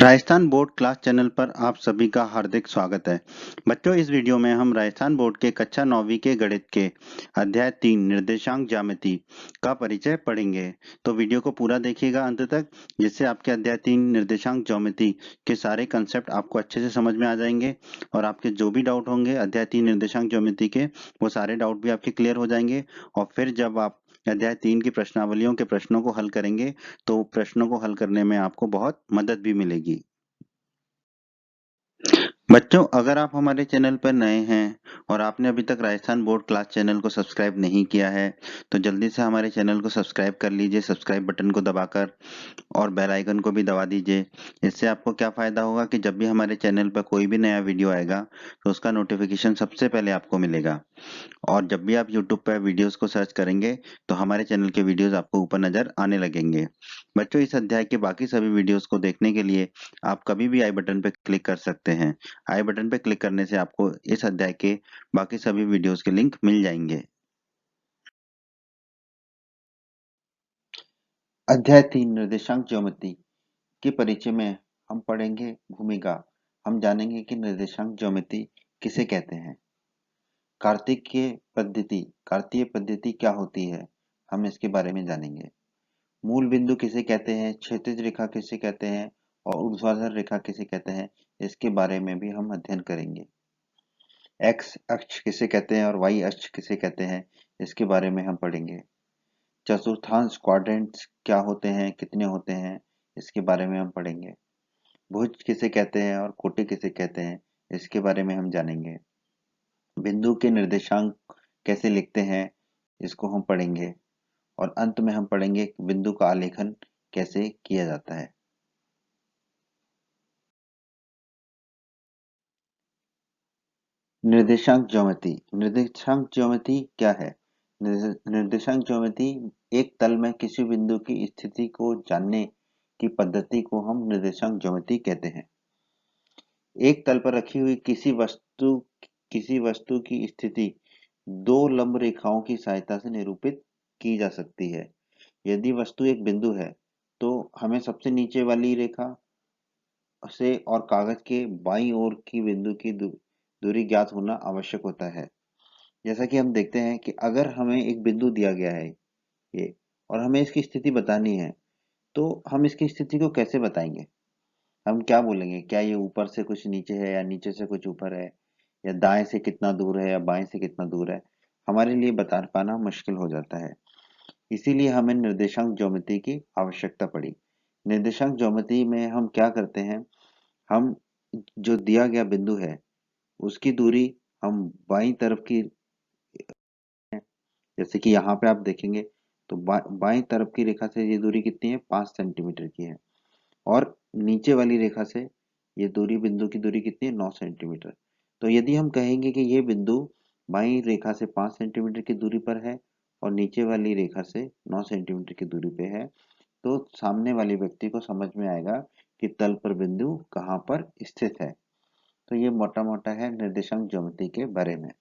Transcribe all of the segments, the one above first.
Rajasthan board class channel पर आप सभी का हार्दिक स्वागत है। बच्चों, इस वीडियो में हम राजस्थान बोर्ड के कक्षा 9वीं के गणित के अध्याय 3 निर्देशांक ज्यामिति का परिचय पढ़ेंगे। तो वीडियो को पूरा देखिएगा अंत तक, जिससे आपके अध्याय 3 निर्देशांक ज्योमेट्री के सारे कंसेप्ट आपको अच्छे से समझ में आ जाएंगे और आपके जो भी डाउट होंगे अध्याय 3 निर्देशांक ज्योमेट्री के, वो सारे डाउट भी आपके क्लियर हो जाएंगे। और फिर जब आप अध्याय 3 की प्रश्नावलियों के प्रश्नों को हल करेंगे तो प्रश्नों को हल करने में आपको बहुत मदद भी मिलेगी। बच्चों, अगर आप हमारे चैनल पर नए हैं और आपने अभी तक राजस्थान बोर्ड क्लास चैनल को सब्सक्राइब नहीं किया है, तो जल्दी से हमारे चैनल को सब्सक्राइब कर लीजिए, सब्सक्राइब बटन को दबाकर, और बेल आइकन को भी दबा दीजिए। इससे आपको क्या फ़ायदा होगा कि जब भी हमारे चैनल पर कोई भी नया वीडियो आएगा, तो उसका नोटिफिकेशन सबसे पहले आपको मिलेगा। और जब भी आप यूट्यूब पर वीडियोस को सर्च करेंगे, तो हमारे चैनल के वीडियोस आपको ऊपर नज़र आने लगेंगे। बच्चों, इस अध्याय के बाकी सभी वीडियोस को देखने के लिए आप कभी भी आई बटन पर क्लिक कर सकते हैं। आई बटन पर क्लिक करने से आपको इस अध्याय के बाकी सभी वीडियोस के लिंक मिल जाएंगे। अध्याय 3 निर्देशांक ज्योमेट्री के परिचय में हम पढ़ेंगे भूमिका। हम जानेंगे कि निर्देशांक ज्योमेट्री किसे कहते हैं। कार्तीय पद्धति क्या होती है, हम इसके बारे में जानेंगे। मूल बिंदु किसे कहते हैं, क्षैतिज रेखा किसे कहते हैं और ऊर्ध्वाधर रेखा किसे कहते हैं, इसके बारे में भी हम अध्ययन करेंगे। एक्स अक्ष किसे कहते हैं और वाई अक्ष किसे कहते हैं, इसके बारे में हम पढ़ेंगे। चतुर्थांश क्वाड्रेंट्स क्या होते हैं, कितने होते हैं, इसके बारे में हम पढ़ेंगे। भुज किसे कहते हैं और कोटि किसे कहते हैं, इसके बारे में हम जानेंगे। बिंदु के निर्देशांक कैसे लिखते हैं, इसको हम पढ़ेंगे। और अंत में हम पढ़ेंगे कि बिंदु का आलेखन कैसे किया जाता है। निर्देशांक ज्योमेट्री क्या है? निर्देशांक ज्योमेट्री एक तल में किसी बिंदु की स्थिति को जानने की पद्धति को हम निर्देशांक ज्योमेट्री कहते हैं। एक तल पर रखी हुई किसी वस्तु की स्थिति दो लंब रेखाओं की सहायता से निरूपित की जा सकती है। यदि वस्तु एक बिंदु है, तो हमें सबसे नीचे वाली रेखा से और कागज के बाईं ओर की बिंदु की दूरी ज्ञात होना आवश्यक होता है। जैसा कि हम देखते हैं कि अगर हमें एक बिंदु दिया गया है ये, और हमें इसकी स्थिति बतानी है, तो हम इसकी स्थिति को कैसे बताएंगे? हम क्या बोलेंगे? क्या ये ऊपर से कुछ नीचे है या नीचे से कुछ ऊपर है, या दाएं से कितना दूर है या बाएं से कितना दूर है? हमारे लिए बता पाना मुश्किल हो जाता है। इसीलिए हमें निर्देशांक ज्योमेट्री की आवश्यकता पड़ी। निर्देशांक ज्योमेट्री में हम क्या करते हैं, हम जो दिया गया बिंदु है उसकी दूरी हम बाईं तरफ की, जैसे कि यहाँ पे आप देखेंगे तो बाईं तरफ की रेखा से ये दूरी कितनी है, 5 सेंटीमीटर की है। और नीचे वाली रेखा से ये दूरी, बिंदु की दूरी कितनी है, 9 सेंटीमीटर। तो यदि हम कहेंगे कि ये बिंदु बाईं रेखा से 5 सेंटीमीटर की दूरी पर है और नीचे वाली रेखा से 9 सेंटीमीटर की दूरी पे है, तो सामने वाले व्यक्ति को समझ में आएगा कि तल पर बिंदु कहाँ पर स्थित है। तो ये मोटा मोटा है निर्देशांक ज्योमेट्री के बारे में।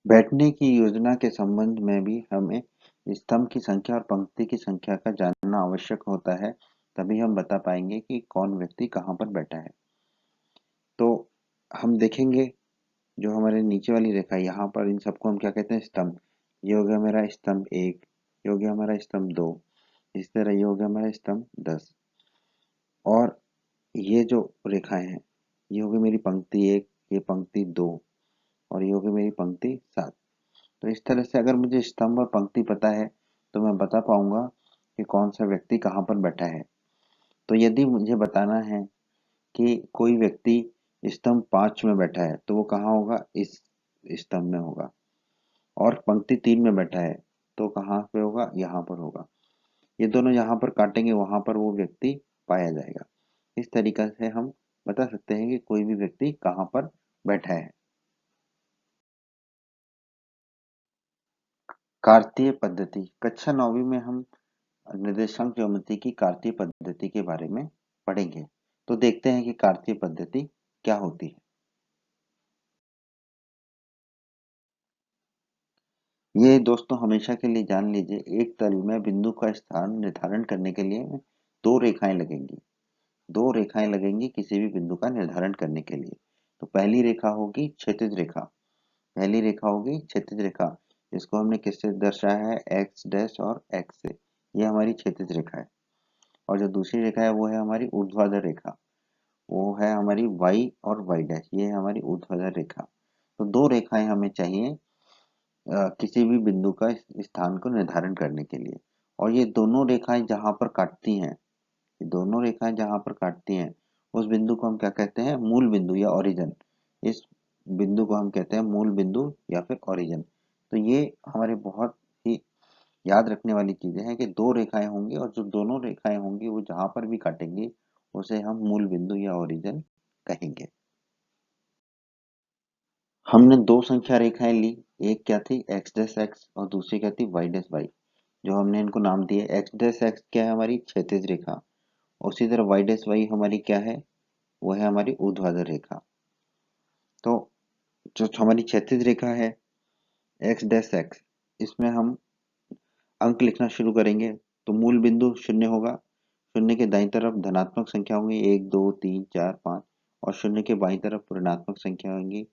बैठने की योजना के संबंध में भी हमें स्तंभ की संख्या और पंक्ति की संख्या का जानना आवश्यक होता है, तभी हम बता पाएंगे कि कौन व्यक्ति कहाँ पर बैठा है। तो हम देखेंगे जो हमारे नीचे वाली रेखा है, यहाँ पर इन सबको हम क्या कहते हैं, स्तंभ। ये हो गया मेरा स्तंभ 1, ये हो गया हमारा स्तंभ 2, इस तरह ये हो गया हमारा स्तंभ 10। और ये जो रेखाएं हैं, ये हो गई मेरी पंक्ति 1, ये पंक्ति 2, और ये हो गई मेरी पंक्ति 7। तो इस तरह से अगर मुझे स्तंभ और पंक्ति पता है, तो मैं बता पाऊंगा कि कौन सा व्यक्ति कहाँ पर बैठा है। तो यदि मुझे बताना है कि कोई व्यक्ति स्तंभ 5 में बैठा है, तो वो कहाँ होगा, इस स्तंभ में होगा। और पंक्ति 3 में बैठा है, तो कहाँ पे होगा, यहाँ पर होगा। ये दोनों यहाँ पर काटेंगे, वहां पर वो व्यक्ति पाया जाएगा। इस तरीका से हम बता सकते हैं कि कोई भी व्यक्ति कहाँ पर बैठा है। कार्तीय पद्धति, कक्षा 9वीं में हम निर्देशांक ज्योमेट्री की कार्तीय पद्धति के बारे में पढ़ेंगे। तो देखते हैं कि कार्तीय पद्धति क्या होती है। ये दोस्तों हमेशा के लिए जान लीजिए, एक तल में बिंदु का स्थान निर्धारण करने के लिए दो रेखाएं लगेंगी। दो रेखाएं लगेंगी किसी भी बिंदु का निर्धारण करने के लिए। तो पहली रेखा होगी क्षैतिज रेखा। पहली रेखा होगी क्षैतिज रेखा। इसको हमने किससे दर्शाया है? एक्स डैश और एक्स से। ये हमारी क्षैतिज रेखा है। और जो दूसरी रेखा है वो है हमारी ऊर्ध्वाधर रेखा। वो है हमारी वाई और वाई डैश। ये है हमारी ऊर्ध्वाधर रेखा। तो दो रेखाएं हमें चाहिए किसी भी बिंदु का स्थान को निर्धारण करने के लिए। और ये दोनों रेखाएं जहां पर काटती हैं, ये दोनों रेखाएं जहां पर काटती हैं, उस बिंदु को हम क्या कहते हैं? मूल बिंदु या ओरिजिन। इस बिंदु को हम कहते हैं मूल बिंदु या फिर ओरिजिन। तो ये हमारे बहुत ही याद रखने वाली चीजें हैं कि दो रेखाएं होंगी और जो दोनों रेखाएं होंगी वो जहां पर भी काटेंगी उसे हम मूल बिंदु या ओरिजिन कहेंगे। हमने दो संख्या रेखाएं ली। एक क्या थी? एक्स डैश एक्स और दूसरी क्या थी? Y dash Y. जो हमने इनको नाम दिए, एक्स डैश एक्स क्या है? हमारी क्षैतिज रेखा। उसी तरह वाई डैश वाई हमारी क्या है? वो है हमारी ऊर्ध्वाधर रेखा। तो जो हमारी क्षैतिज रेखा है एक्स डैश एक्स, इसमें हम अंक लिखना शुरू करेंगे। तो मूल बिंदु शून्य होगा। शून्य के दाईं तरफ धनात्मक संख्या होंगी, एक दो तीन चार पाँच। और शून्य के बाईं तरफ ऋणात्मक संख्या होंगी,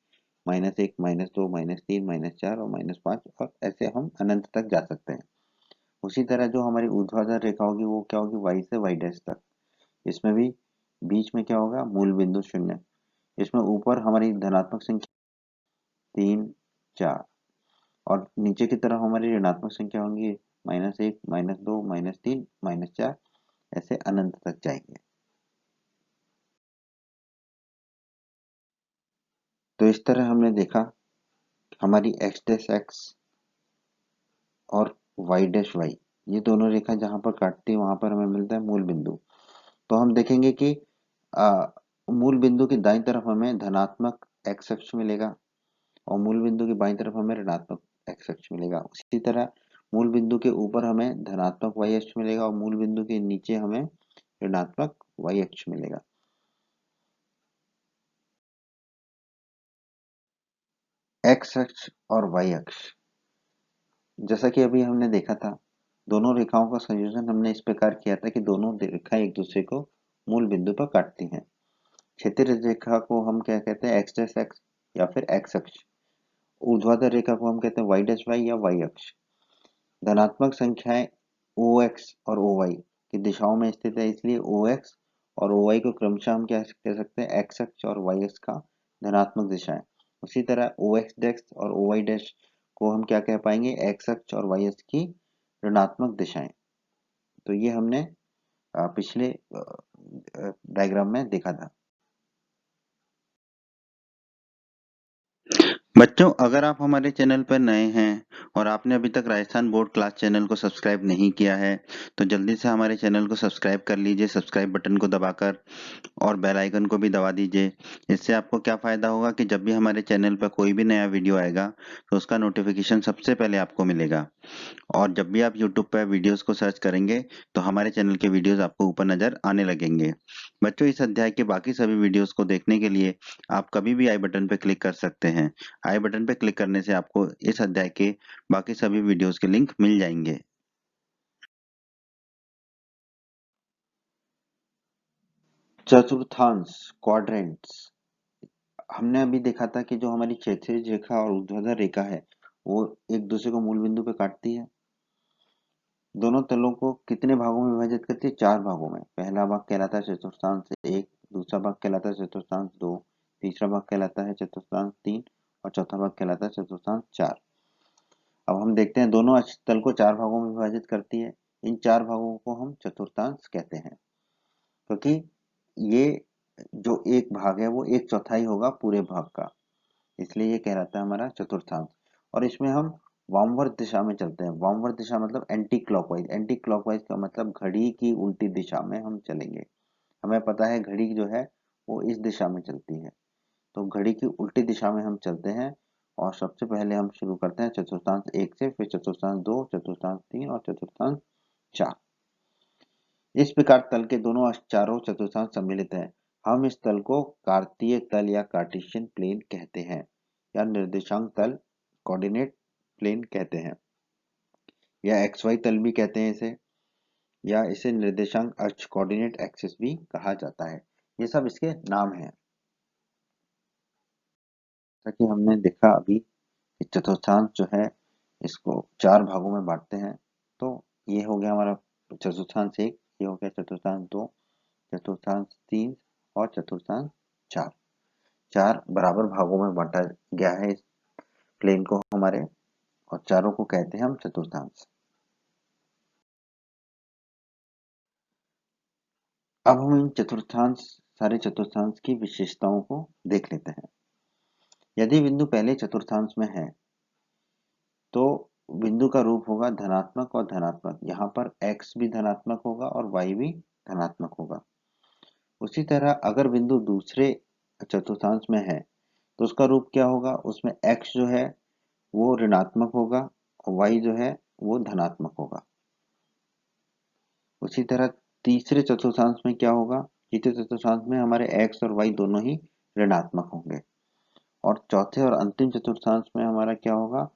माइनस एक, माइनस दो, माइनस तीन, माइनस चार और माइनस पाँच। और ऐसे हम अनंत तक जा सकते हैं। उसी तरह जो हमारी ऊर्ध्वाधर रेखा होगी वो क्या होगी? वाई से वाई डैश तक। इसमें भी बीच में क्या होगा? मूल बिंदु शून्य। इसमें ऊपर हमारी धनात्मक संख्या तीन चार, और नीचे की तरफ हमारी ऋणात्मक संख्या होंगी, माइनस एक, माइनस दो, माइनस तीन, माइनस चार। ऐसे अनंत तक जाएंगे। तो इस तरह हमने देखा हमारी एक्स डैश एक्स और वाई डैश वाई, ये दोनों रेखा जहां पर काटती है वहां पर हमें मिलता है मूल बिंदु। तो हम देखेंगे कि आ, मूल बिंदु की दाईं तरफ हमें धनात्मक एक्स अक्ष मिलेगा और मूल बिंदु की बाईं तरफ हमें ऋणात्मक एक्स अक्ष मिलेगा। उसी तरह मूल बिंदु के ऊपर हमें धनात्मक वाई अक्ष मिलेगा और मूल बिंदु के नीचे हमें ऋणात्मक वाई अक्ष मिलेगा। एक्स अक्ष और वाई अक्ष, जैसा कि अभी हमने देखा था, दोनों रेखाओं का संयोजन हमने इस प्रकार किया था कि दोनों रेखाएं एक दूसरे को मूल बिंदु पर काटती हैं। क्षैतिज रेखा को हम क्या कहते हैं? एक्स डैश एक्स या फिर एक्स अक्ष। ऊर्ध्वाधर रेखा को हम कहते हैं वाई डैश वाई या वाई अक्ष। धनात्मक संख्याएं ओ एक्स और ओ वाई की दिशाओं में स्थित है, इसलिए ओ एक्स और ओ वाई को क्रमशः हम क्या कह सकते हैं? एक्स अक्ष और वाई अक्ष का धनात्मक दिशाएं। उसी तरह ओ एक्स डैश और ओ वाई डैश को हम क्या कह पाएंगे? एक्स अक्ष और वाई अक्ष की ऋणात्मक दिशाएं। तो ये हमने पिछले डायग्राम में देखा था। बच्चों, अगर आप हमारे चैनल पर नए हैं और आपने अभी तक राजस्थान बोर्ड क्लास चैनल को सब्सक्राइब नहीं किया है तो जल्दी से हमारे चैनल को सब्सक्राइब कर लीजिए, सब्सक्राइब बटन को दबाकर, और बेल आइकन को भी दबा दीजिए। इससे आपको क्या फ़ायदा होगा कि जब भी हमारे चैनल पर कोई भी नया वीडियो आएगा तो उसका नोटिफिकेशन सबसे पहले आपको मिलेगा। और जब भी आप यूट्यूब पर वीडियोस को सर्च करेंगे तो हमारे चैनल के वीडियोस आपको ऊपर नज़र आने लगेंगे। बच्चों, इस अध्याय के बाकी सभी वीडियोस को देखने के लिए आप कभी भी आई बटन पर क्लिक कर सकते हैं। आई बटन पर क्लिक करने से आपको इस अध्याय के बाकी सभी वीडियोस के लिंक मिल जाएंगे। चतुर्थांश, क्वाड्रेंट्स। हमने अभी देखा था कि जो हमारी क्षैतिज रेखा और ऊर्ध्वाधर रेखा है वो एक दूसरे को मूल बिंदु पे काटती है। दोनों तलों को कितने भागों में विभाजित करती है? चार भागों में। पहला भाग कहलाता है चतुर्थांश एक, दूसरा भाग कहलाता है चतुर्थांश दो, तीसरा भाग कहलाता है चतुर्थांश तीन और चौथा भाग कहलाता है चतुर्थांश चार। अब हम देखते हैं दोनों अक्ष तल को चार भागों में विभाजित करती है। इन चार भागों को हम चतुर्थांश कहते हैं, क्योंकि ये जो एक भाग है वो एक चौथाई होगा पूरे भाग का, इसलिए ये कहलाता है हमारा चतुर्थांश। और इसमें हम वामवर्त दिशा में चलते हैं। वामवर्त दिशा मतलब एंटी क्लॉकवाइज। एंटी क्लॉकवाइज का मतलब घड़ी की उल्टी दिशा में हम चलेंगे। हमें पता है घड़ी जो है वो इस दिशा में चलती है, तो घड़ी की उल्टी दिशा में हम चलते हैं। और सबसे पहले हम शुरू करते हैं चतुर्थांश एक से, फिर चतुर्थांश दो, चतुर्थांश तीन और चतुर्थांश चार। इस प्रकार तल के दोनों चारों चतुर्थांश सम्मिलित हैं। हम इस तल को कार्तीय तल या कार्टेशियन प्लेन कहते हैं, या निर्देशांक तल, कोऑर्डिनेट प्लेन कहते हैं, या XY तल भी कहते हैं इसे, या इसे निर्देशांक अक्ष कोऑर्डिनेट एक्सिस भी कहा जाता है। ये सब इसके नाम हैं। जैसा कि हमने देखा अभी कि चतुर्थांश जो है इसको 4 भागों में बांटते हैं। तो ये हो गया हमारा चतुर्थांश 1, ये हो गया चतुर्थांश 2, चतुर्थांश 3 और चतुर्थांश 4। 4 बराबर भागों में बांटा गया है इस प्लेन को हमारे, और चारों को कहते हैं हम चतुर्थांश। अब हम इन सारे चतुर्थांश की विशेषताओं को देख लेते हैं। यदि बिंदु पहले चतुर्थांश में है तो बिंदु का रूप होगा धनात्मक और धनात्मक। यहाँ पर x भी धनात्मक होगा और y भी धनात्मक होगा। उसी तरह अगर बिंदु दूसरे चतुर्थांश में है तो उसका रूप क्या होगा, उसमें x जो है वो ऋणात्मक होगा और y जो है वो धनात्मक होगा। उसी तरह तीसरे चतुर्थांश में क्या होगा, तीसरे चतुर्थांश में हमारे x और y दोनों ही ऋणात्मक होंगे। और चौथे और अंतिम चतुर्थांश में हमारा क्या होगा,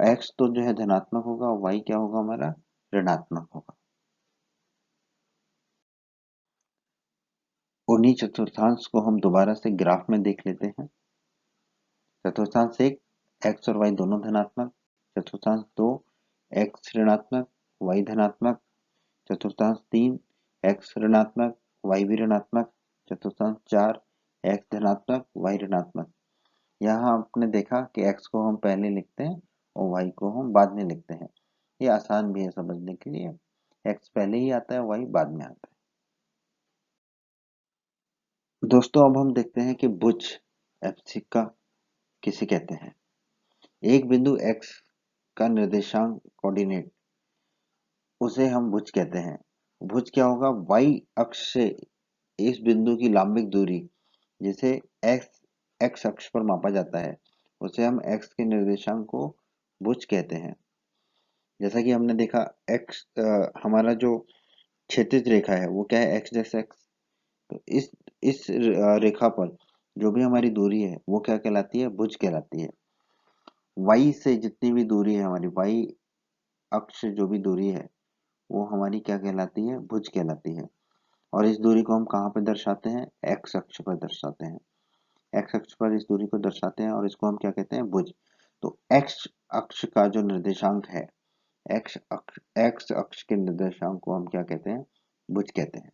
x तो जो है धनात्मक होगा और y क्या होगा हमारा ऋणात्मक होगा। उन्हीं चतुर्थांश को हम दोबारा से ग्राफ में देख लेते हैं। चतुर्थांश 1 x और y दोनों धनात्मक, चतुर्थांश 2 x ऋणात्मक y धनात्मक, चतुर्थांश 3 x ऋणात्मक y भी ऋणात्मक, चतुर्थांश 4 x धनात्मक y ऋणात्मक। यहाँ आपने देखा कि x को हम पहले लिखते हैं और y को हम बाद में लिखते हैं। ये आसान भी है समझने के लिए, x पहले ही आता है, y बाद में आता है। दोस्तों अब हम देखते हैं कि भुज एब्सिक्का किसे कहते हैं। एक बिंदु x का निर्देशांक कोऑर्डिनेट उसे हम भुज कहते हैं। भुज क्या होगा, y अक्ष से इस बिंदु की लांबिक दूरी जिसे x अक्ष पर मापा जाता है उसे हम x के निर्देशांक को भुज कहते हैं। जैसा कि हमने देखा हमारा जो क्षैतिज रेखा है वो क्या है, x जैसे x। तो इस रेखा पर जो भी हमारी दूरी है वो क्या कहलाती है, भुज कहलाती है। y से जितनी भी दूरी है हमारी, y अक्ष से जो भी दूरी है वो हमारी क्या कहलाती है, भुज कहलाती है। और इस दूरी को हम कहाँ पे दर्शाते हैं, x अक्ष पर दर्शाते हैं। x अक्ष पर इस दूरी को दर्शाते हैं और इसको हम क्या कहते हैं, भुज। तो x अक्ष का जो निर्देशांक है, x अक्ष के निर्देशांक को हम क्या कहते हैं, भुज कहते हैं।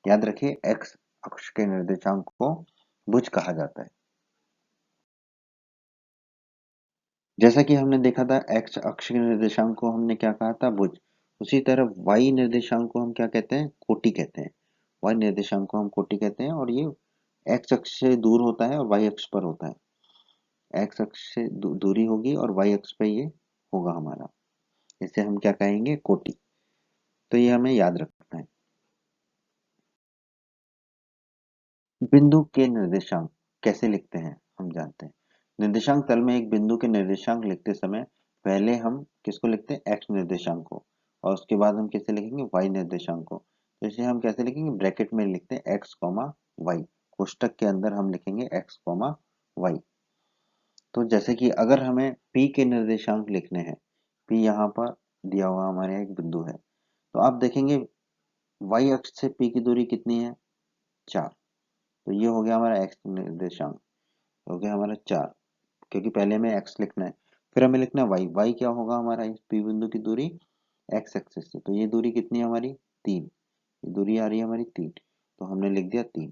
याद रखिए x अक्ष के निर्देशांक को भुज कहा जाता है। जैसा कि हमने देखा था x अक्ष के निर्देशांक को हमने क्या कहा था, भुज। उसी तरह y निर्देशांक को हम क्या कहते हैं, कोटि कहते हैं। y निर्देशांक को हम कोटि कहते हैं और ये x अक्ष से दूर होता है और y अक्ष पर होता है। x अक्ष से दूरी होगी और y अक्ष पे ये होगा हमारा, इसे हम क्या कहेंगे, कोटि। तो ये हमें याद रखना है। बिंदु के निर्देशांक कैसे लिखते हैं हम जानते हैं। निर्देशांक तल में एक बिंदु के निर्देशांक लिखते समय पहले हम किसको लिखते हैं, x निर्देशांक को, और उसके बाद हम कैसे लिखेंगे, y निर्देशांक को। तो इसे हम कैसे लिखेंगे, ब्रैकेट में लिखते हैं x, y। कोष्टक के अंदर हम लिखेंगे x, y। तो जैसे कि अगर हमें p के निर्देशांक लिखने हैं, p यहाँ पर दिया हुआ हमारे एक बिंदु है, तो आप देखेंगे y अक्ष से p की दूरी कितनी है, 4। तो ये हो गया हमारा x निर्देशांक, हो गया हमारा 4, क्योंकि पहले हमें x लिखना है, फिर हमें लिखना है y क्या होगा हमारा, इस p बिंदु की दूरी x एक्सिस से। तो ये दूरी कितनी है हमारी, 3। ये दूरी आ रही है हमारी 3, तो हमने लिख दिया 3।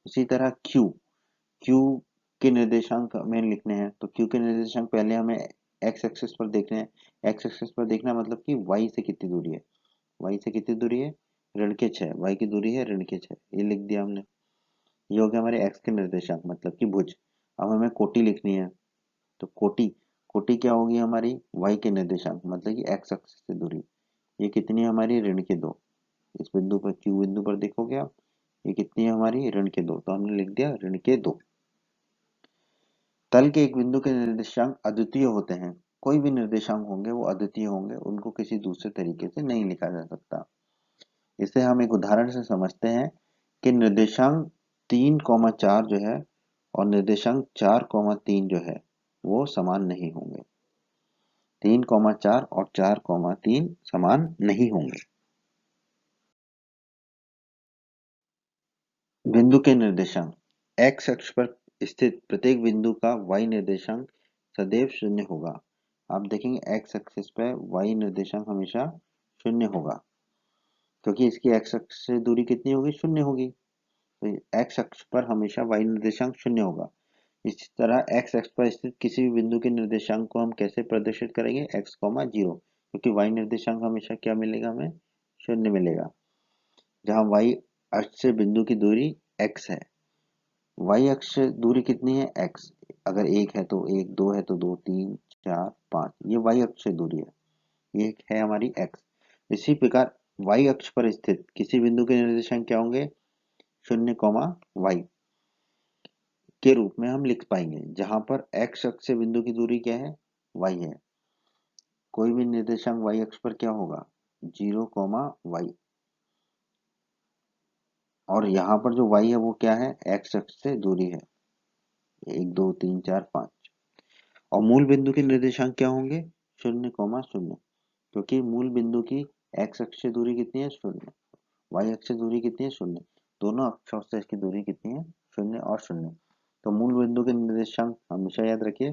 उसी तरह q के निर्देशांक हमें लिखने हैं, तो q के निर्देशांक पहले हमें x एक्सिस पर देखने हैं। x एक्सिस पर देखना मतलब कि y से कितनी दूरी है, y से कितनी दूरी है, ऋण के 6, y की दूरी है ऋण के 6, ये लिख दिया हमने। ये हो गया हमारे x के निर्देशांक मतलब कि भुज। अब हमें कोटि लिखनी है, तो कोटि कोटि क्या होगी हमारी, y के निर्देशांक मतलब कि x अक्ष से दूरी। ये कितनी है हमारी, ऋण के 2। इस बिंदु पर, q बिंदु पर देखोगे आप, ये कितनी है हमारी, ऋण के 2, तो हमने लिख दिया ऋण के 2। तल के एक बिंदु के निर्देशांक अद्वितीय होते हैं। कोई भी निर्देशांक होंगे वो अद्वितीय होंगे, उनको किसी दूसरे तरीके से नहीं लिखा जा सकता। इसे हम एक उदाहरण से समझते हैं कि निर्देशांक 3,4 जो है और निर्देशांक 4,3 जो है वो समान नहीं होंगे। 3,4 और 4,3 समान नहीं होंगे। बिंदु के निर्देशांक, x अक्ष पर स्थित प्रत्येक बिंदु का y निर्देशांक सदैव शून्य होगा। आप देखेंगे x एक्सिस पे y निर्देशांक हमेशा शून्य होगा, क्योंकि इसकी x अक्ष से दूरी कितनी होगी, शून्य होगी। तो x अक्ष पर हमेशा y निर्देशांक शून्य होगा। इसी तरह x अक्ष पर स्थित किसी भी बिंदु के निर्देशांक को हम कैसे प्रदर्शित करेंगे, x, 0, क्योंकि y निर्देशांक हमेशा क्या मिलेगा, हमें शून्य मिलेगा। जहां y अक्ष से बिंदु की दूरी x है, y अक्ष से दूरी कितनी है, x, अगर 1 है तो 1, 2 है तो 2, 3, 4, 5, ये y अक्ष से दूरी है, ये है हमारी x। इसी प्रकार y अक्ष पर स्थित किसी बिंदु के निर्देशांक क्या होंगे, 0, y के रूप में हम लिख पाएंगे, जहां पर x अक्ष से बिंदु की दूरी क्या है, y है। कोई भी निर्देशांक y अक्ष पर क्या होगा, 0, y, और यहाँ पर जो y है वो क्या है, x अक्ष से दूरी है, 1, 2, 3, 4, 5। और मूल बिंदु के निर्देशांक क्या होंगे, 0, 0, क्योंकि मूल बिंदु की x अक्ष से दूरी कितनी है, 0, y अक्ष से दूरी कितनी है, 0, दोनों अक्षों से इसकी दूरी कितनी है, 0 और 0। तो मूल बिंदु के निर्देशांक हमेशा याद रखिए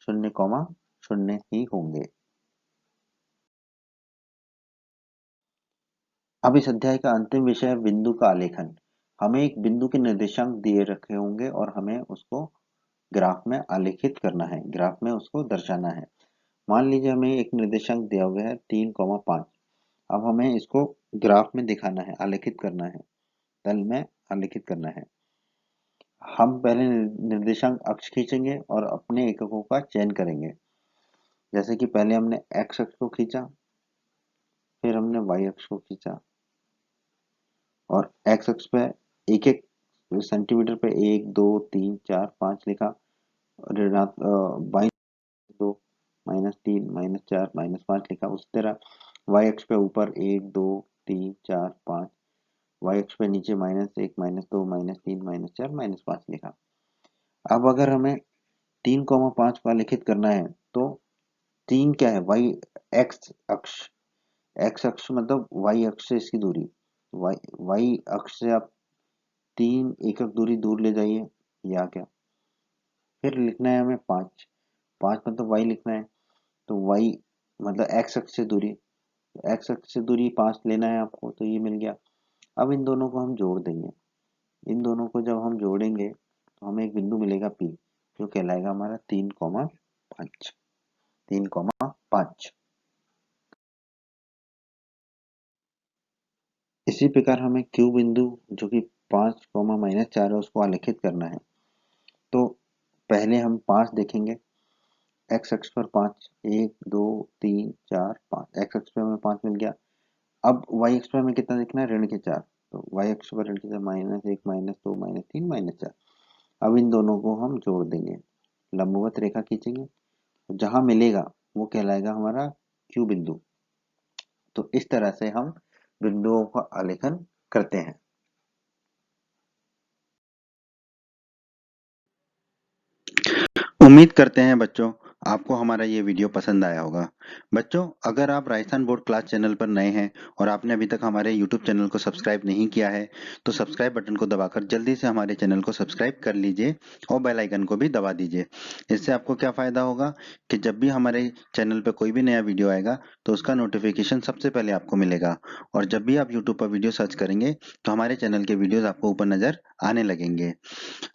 0, 0 ही होंगे। अब इस अध्याय का अंतिम विषय है बिंदु का आलेखन। हमें एक बिंदु के निर्देशांक दिए रखे होंगे और हमें उसको ग्राफ में आलेखित करना है, ग्राफ में उसको दर्शाना है। मान लीजिए हमें एक निर्देशांक दिया हुआ है 3,5। अब हमें इसको ग्राफ में दिखाना है, आलेखित करना है, तल में आलेखित करना है। हम पहले निर्देशांक अक्ष खींचेंगे और अपने एककों का चयन करेंगे। जैसे कि पहले हमने x अक्ष को खींचा, फिर हमने y अक्ष को खींचा, और x अक्ष पे एक एक सेंटीमीटर पे 1, 2, 3, 4, 5 लिखा, बाई 2, -3, -4, -5 लिखा। उस तरह y अक्ष पे ऊपर 1, 2, 3, 4, 5, y अक्ष पे नीचे -1, -2, -3, -4, -5 लिखा। अब अगर हमें 3,5 को आलेखित करना है तो 3 क्या है, y x अक्ष, x अक्ष मतलब y अक्ष से इसकी दूरी, y अक्ष से आप 3 एकक दूरी दूर ले जाइए, या क्या, फिर लिखना है हमें 5, 5 मतलब y लिखना है, तो y मतलब x अक्ष से दूरी, x अक्ष से दूरी 5 लेना है आपको, तो ये मिल गया। अब इन दोनों को हम जोड़ देंगे, इन दोनों को जब हम जोड़ेंगे तो हमें एक बिंदु मिलेगा P, जो कहलाएगा हमारा 3,5, 3,5। इसी प्रकार हमें Q बिंदु जो कि 5, -4 है उसको आलेखित करना है। तो पहले हम 5 देखेंगे, x अक्ष पर 5, 1, 2, 3, 4, 5, x अक्ष पे हमें 5 मिल गया। अब y अक्ष पे हमें कितना देखना है, ऋण के 4, तो y अक्ष पर ऋण के 4, -1, -2, -3, -4। अब इन दोनों को हम जोड़ देंगे, लंबवत रेखा खींचेंगे, जहां मिलेगा वो कहलाएगा हमारा Q बिंदु। तो इस तरह से हम बिंदुओं का आलेखन करते हैं। उम्मीद करते हैं बच्चों आपको हमारा ये वीडियो पसंद आया होगा। बच्चों, अगर आप राजस्थान बोर्ड क्लास चैनल पर नए हैं और आपने अभी तक हमारे यूट्यूब चैनल को सब्सक्राइब नहीं किया है, तो सब्सक्राइब बटन को दबाकर जल्दी से हमारे चैनल को सब्सक्राइब कर लीजिए और बेल आइकन को भी दबा दीजिए। इससे आपको क्या फ़ायदा होगा कि जब भी हमारे चैनल पर कोई भी नया वीडियो आएगा तो उसका नोटिफिकेशन सबसे पहले आपको मिलेगा, और जब भी आप यूट्यूब पर वीडियो सर्च करेंगे तो हमारे चैनल के वीडियोज़ आपको ऊपर नज़र आने लगेंगे।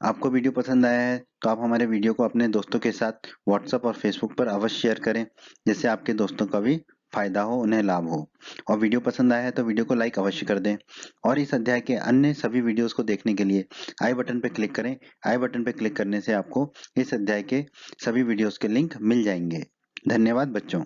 आपको वीडियो पसंद आया है तो आप हमारे वीडियो को अपने दोस्तों के साथ व्हाट्सएप और फेसबुक पर अवश्य शेयर करें, जिससे आपके दोस्तों का भी फायदा हो, उन्हें लाभ हो। और वीडियो पसंद आया है तो वीडियो को लाइक अवश्य कर दें, और इस अध्याय के अन्य सभी वीडियोस को देखने के लिए आई बटन पर क्लिक करें। आई बटन पर क्लिक करने से आपको इस अध्याय के सभी वीडियोस के लिंक मिल जाएंगे। धन्यवाद बच्चों।